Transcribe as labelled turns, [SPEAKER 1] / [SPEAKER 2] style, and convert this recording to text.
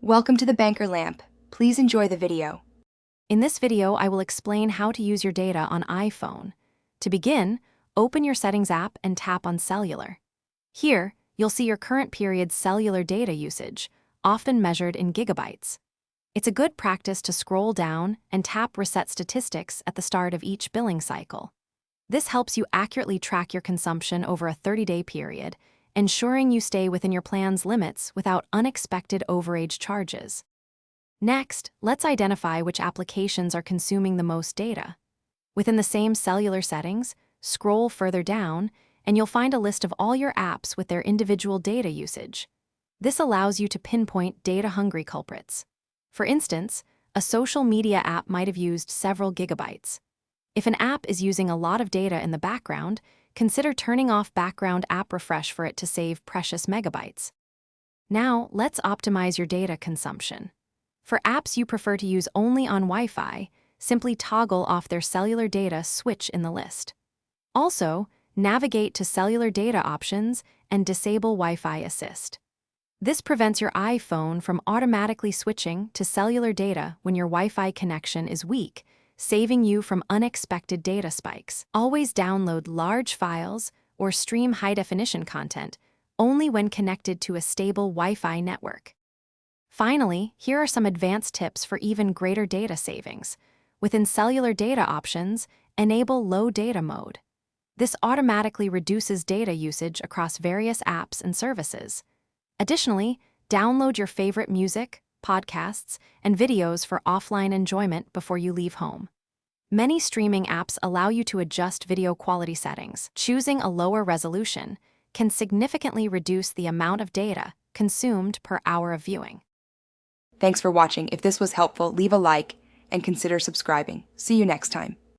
[SPEAKER 1] Welcome to the Banker Lamp. Please enjoy the video.
[SPEAKER 2] In this video, I will explain how to use your data on iPhone. To begin, open your Settings app and tap on Cellular. Here, you'll see your current period's cellular data usage, often measured in gigabytes. It's a good practice to scroll down and tap Reset Statistics at the start of each billing cycle. This helps you accurately track your consumption over a 30-day period, ensuring you stay within your plan's limits without unexpected overage charges. Next, let's identify which applications are consuming the most data. Within the same cellular settings, scroll further down, and you'll find a list of all your apps with their individual data usage. This allows you to pinpoint data-hungry culprits. For instance, a social media app might have used several gigabytes. If an app is using a lot of data in the background, consider turning off background app refresh for it to save precious megabytes. Now, let's optimize your data consumption. For apps you prefer to use only on Wi-Fi, simply toggle off their cellular data switch in the list. Also, navigate to Cellular Data Options and disable Wi-Fi Assist. This prevents your iPhone from automatically switching to cellular data when your Wi-Fi connection is weak, saving you from unexpected data spikes. Always download large files or stream high-definition content only when connected to a stable Wi-Fi network. Finally, here are some advanced tips for even greater data savings. Within Cellular Data Options, enable Low Data Mode. This automatically reduces data usage across various apps and services. Additionally, download your favorite music, podcasts, and videos for offline enjoyment before you leave home. Many streaming apps allow you to adjust video quality settings. Choosing a lower resolution can significantly reduce the amount of data consumed per hour of viewing.
[SPEAKER 1] Thanks for watching. If this was helpful, leave a like and consider subscribing. See you next time.